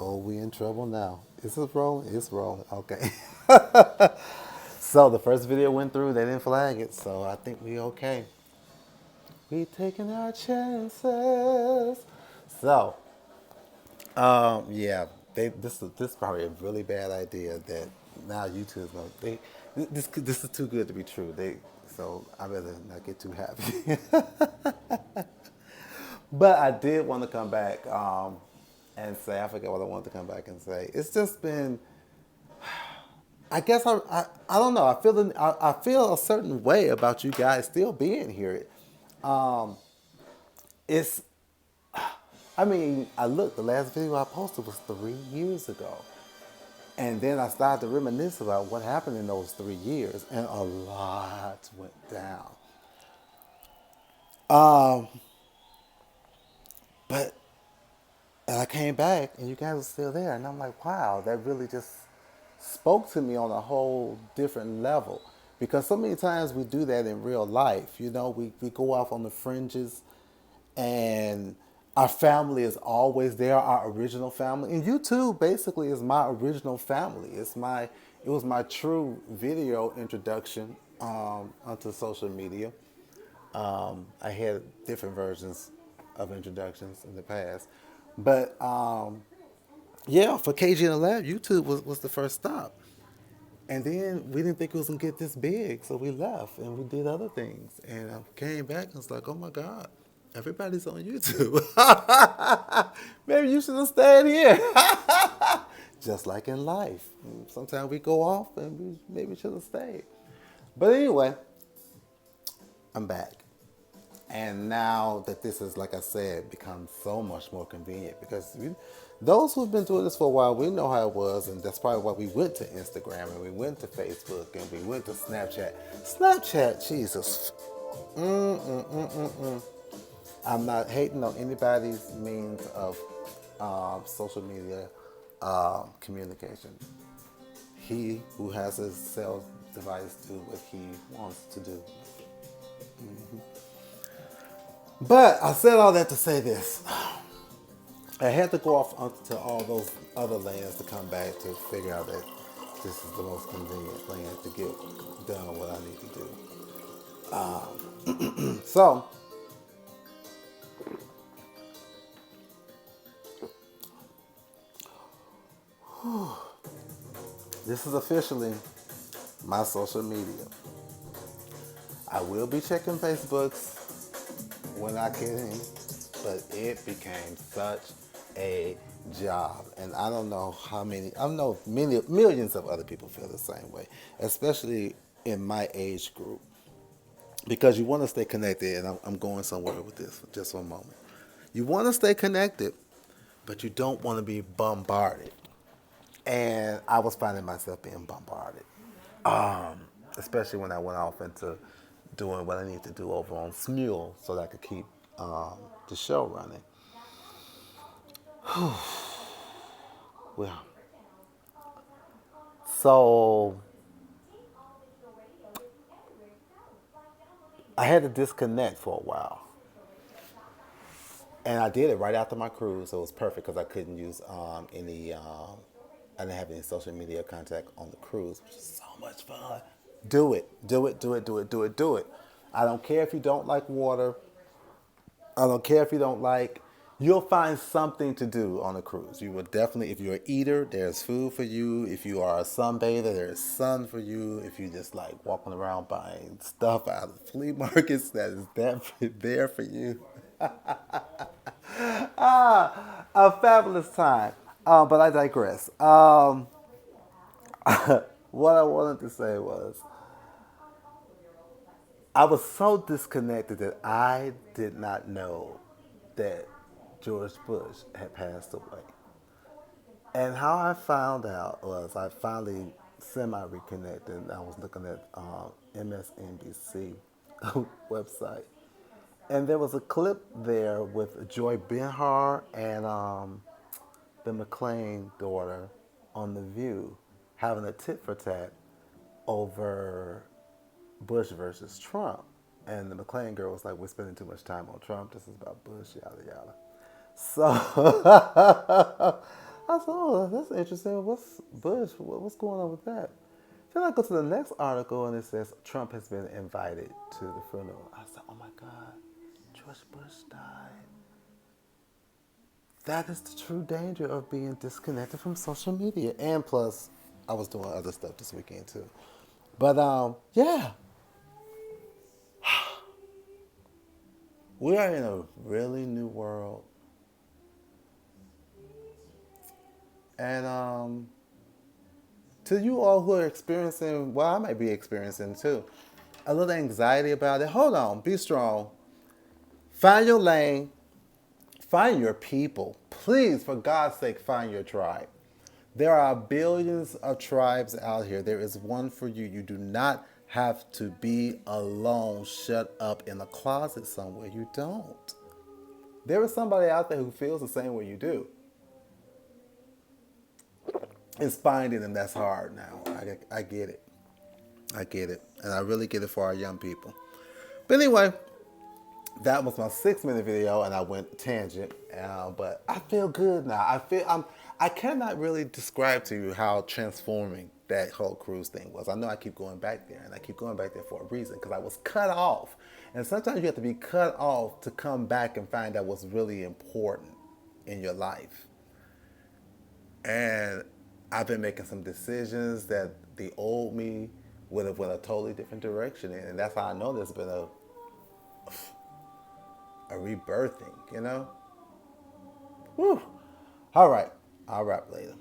Oh, we in trouble now. Is it rolling? It's rolling. Okay. So the first video went through. They didn't flag it, so I think we okay. We taking our chances. So, yeah, this is probably a really bad idea that now YouTube's gonna this is too good to be true. So I rather not get too happy. But I did want to come back and say I forget what I wanted to come back and say. It's just been I guess I don't know. I feel a certain way about you guys still being here. Um, it's I mean I looked the last video I posted was 3 years ago, and then I started to reminisce about what happened in those 3 years, and a lot went down. But and I came back, and you guys are still there, and I'm like, wow, that really just spoke to me on a whole different level. Because so many times we do that in real life. We go off on the fringes, and our family is always there, our original family. And YouTube basically is my original family. It was my true video introduction onto social media. I had different versions of introductions in the past. But yeah, for KG in the Lab, YouTube was the first stop. And then we didn't think it was gonna get this big, so we left and we did other things. And I came back and was like, oh my God, everybody's on YouTube. Maybe you should have stayed here. Just like in life. Sometimes we go off and we maybe should have stayed. But anyway, I'm back. And now that this is, like I said, become so much more convenient because those who've been doing this for a while, we know how it was, and that's probably why we went to Instagram and we went to Facebook and we went to Snapchat. Snapchat, Jesus. I'm not hating on anybody's means of social media communication. He who has a cell device do what he wants to do. But I said all that to say this. I had to go off onto all those other lands to come back to figure out that this is the most convenient land to get done what I need to do. So, this is officially my social media. I will be checking Facebooks when I get in, but it became such a job. And I don't know how many, I know many, millions of other people feel the same way, especially in my age group. Because you want to stay connected, and I'm going somewhere with this for just one moment. You want to stay connected, but you don't want to be bombarded. And I was finding myself being bombarded, especially when I went off into doing what I need to do over on Smule so that I could keep the show running. Well, so I had to disconnect for a while. And I did it right after my cruise, so it was perfect because I couldn't use I didn't have any social media contact on the cruise, which is so much fun. Do it, do it, do it, do it, do it, do it. I don't care if you don't like water. I don't care if you don't like. You'll find something to do on a cruise. You will definitely, if you're an eater, there's food for you. If you are a sunbather, there's sun for you. If you just like walking around buying stuff out of flea markets, that is definitely there for you. A fabulous time. But I digress. What I wanted to say was, I was so disconnected that I did not know that George Bush had passed away. And how I found out was I finally semi reconnected. I was looking at MSNBC website, and there was a clip there with Joy Behar and the McClain daughter on The View having a tit for tat over Bush versus Trump. And the McClain girl was like, we're spending too much time on Trump. This is about Bush, yada, yada. So I said, oh, that's interesting. What's Bush? What's going on with that? Then I go to the next article and it says Trump has been invited to the funeral. I said, oh my God, George Bush died. That is the true danger of being disconnected from social media. And plus, I was doing other stuff this weekend too. But yeah, we are in a really new world. And to you all who are experiencing, well, I might be experiencing too, a little anxiety about it, hold on, be strong. Find your lane, find your people. Please, for God's sake, find your tribe. There are billions of tribes out here. There is one for you. You do not have to be alone, shut up in a closet somewhere. You don't. There is somebody out there who feels the same way you do. It's finding them that's hard now. I get it. I get it. And I really get it for our young people. But anyway, that was my 6 minute video and I went tangent. But I feel good now. I cannot really describe to you how transforming that whole cruise thing was. I know I keep going back there and I keep going back there for a reason because I was cut off. And sometimes you have to be cut off to come back and find out what's really important in your life. And I've been making some decisions that the old me would have went a totally different direction in. And that's how I know there's been a rebirthing, you know? Whew. All right. I'll wrap later.